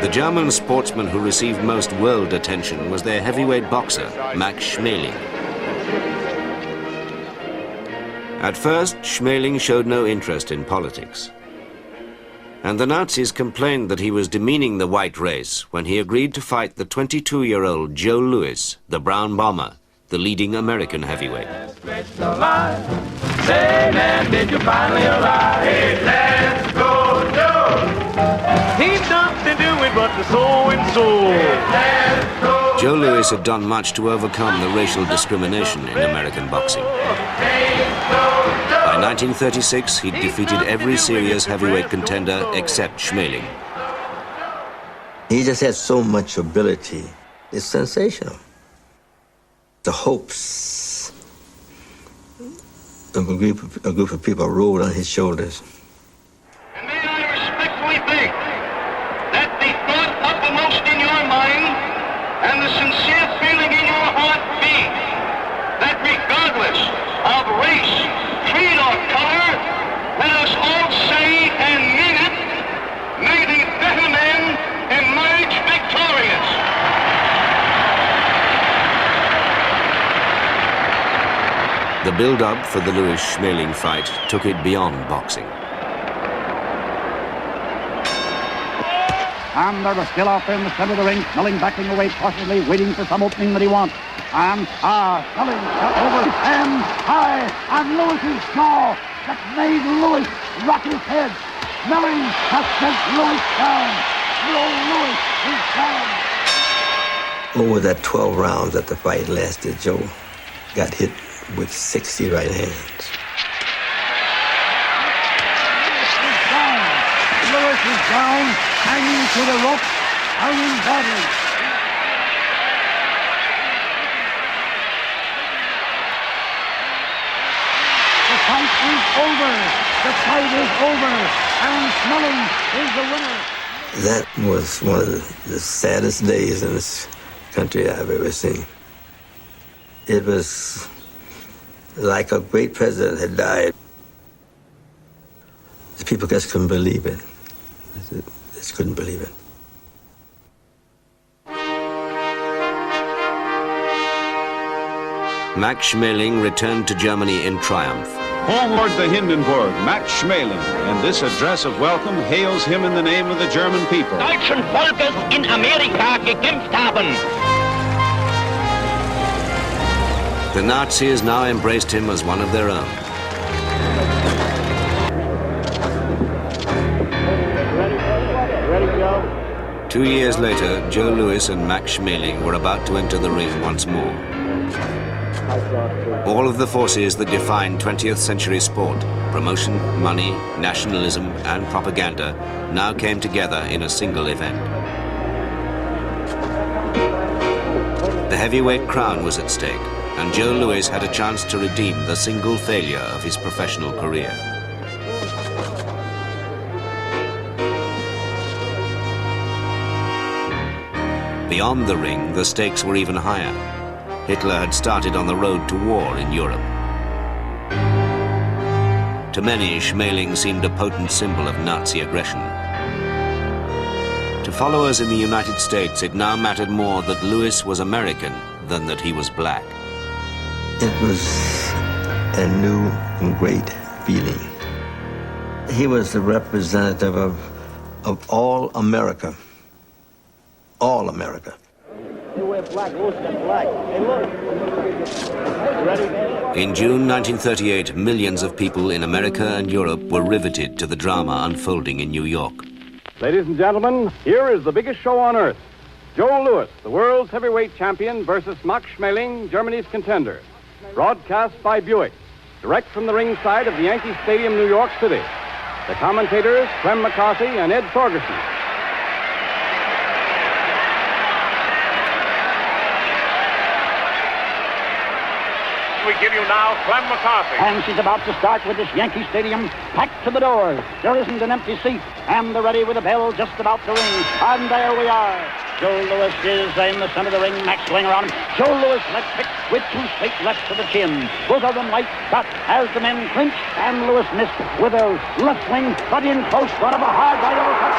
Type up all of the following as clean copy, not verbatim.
The German sportsman who received most world attention was their heavyweight boxer, Max Schmeling. At first, Schmeling showed no interest in politics. And the Nazis complained that he was demeaning the white race when he agreed to fight the 22-year-old Joe Louis, the brown bomber, the leading American heavyweight. Say, man, did you finally arrive? Hey, let's go, Joe! He's nothing doing but the so-and-so. Let's go, Joe Louis had done much to overcome the racial discrimination in American boxing. By 1936, he'd defeated every serious heavyweight contender except Schmeling. He just had so much ability. It's sensational. The hopes of a group of people rolled on his shoulders. And may I respectfully beg that the thought uppermost in your mind and the sincere feeling in your heart be that regardless of race, creed, or color, let us all say and mean it, may the better men emerge victorious. The build-up for the Louis-Schmeling fight took it beyond boxing. And they're still out there in the center of the ring, Schmeling backing away cautiously, waiting for some opening that he wants. And Schmeling shot over and high on Lewis's jaw that made Lewis rock his head. Schmeling has sent Lewis down. Lewis is down. Over that 12 rounds that the fight lasted, Joe got hit with 60 right hands. Lewis is down, hanging to the rope, hanging badly. The fight is over. The fight is over, and Schmeling is the winner. That was one of the saddest days in this country I've ever seen. It was like a great president had died. The people just couldn't believe it. Just couldn't believe it. Max Schmeling returned to Germany in triumph. Homeward the Hindenburg, Max Schmeling, and this address of welcome hails him in the name of the German people. Deutschen Volkes in Amerika gekämpft haben. The Nazis now embraced him as one of their own. Ready, Joe? 2 years later, Joe Louis and Max Schmeling were about to enter the ring once more. All of the forces that defined 20th century sport, promotion, money, nationalism, and propaganda, now came together in a single event. The heavyweight crown was at stake, and Joe Louis had a chance to redeem the single failure of his professional career. Beyond the ring, the stakes were even higher. Hitler had started on the road to war in Europe. To many, Schmeling seemed a potent symbol of Nazi aggression. To followers in the United States, it now mattered more that Louis was American than that he was black. It was a new and great feeling. He was the representative of all America. All America. In June 1938, millions of people in America and Europe were riveted to the drama unfolding in New York. Ladies and gentlemen, here is the biggest show on earth. Joe Louis, the world's heavyweight champion, versus Max Schmeling, Germany's contender. Broadcast by Buick, direct from the ringside of the Yankee Stadium, New York City. The commentators, Clem McCarthy and Ed Torgerson. We give you now Clem McCarthy. And she's about to start with this Yankee Stadium packed to the doors. There isn't an empty seat, and they're ready with the bell just about to ring. And there we are. Joe Louis is in the center of the ring. Max swing around him. Joe Louis left kick with two straight lefts to the chin. Both of them light shot as the men clinch, and Louis missed with a left swing, but in close, got up a hard right uppercut.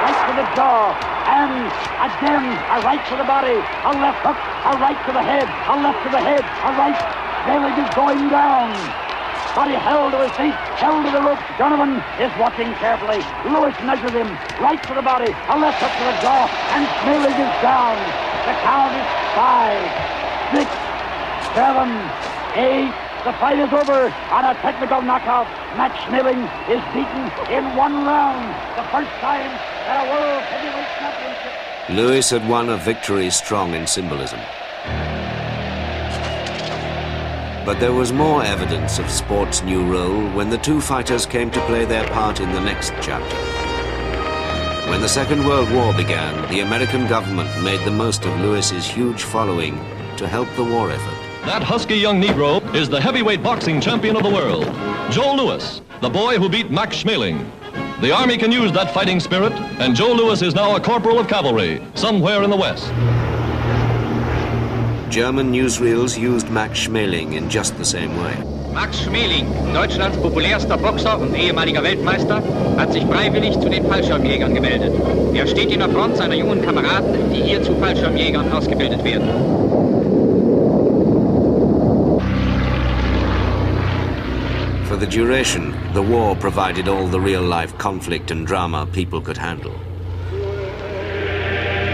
right to the jaw, and again a right to the body, a left hook, a right to the head, a left to the head, a right. Schmeling is going down. But he held to his feet, held to the rope. Donovan is watching carefully. Lewis measures him, right to the body, a left hook to the jaw, and Schmeling is down. The count is 5, 6, 7, 8. The fight is over on a technical knockout. Max Schmeling is beaten in one round. The first time that a world heavyweight championship. Lewis had won a victory strong in symbolism. But there was more evidence of sport's new role when the two fighters came to play their part in the next chapter. When the Second World War began, the American government made the most of Lewis's huge following to help the war effort. That husky young Negro is the heavyweight boxing champion of the world, Joe Louis, the boy who beat Max Schmeling. The Army can use that fighting spirit, and Joe Louis is now a corporal of cavalry somewhere in the West. German newsreels used Max Schmeling in just the same way. Max Schmeling, Deutschlands populärster Boxer und ehemaliger Weltmeister, hat sich freiwillig zu den Fallschirmjägern gemeldet. Er steht in der Front seiner jungen Kameraden, die hier zu Fallschirmjägern ausgebildet werden. For the duration, the war provided all the real-life conflict and drama people could handle.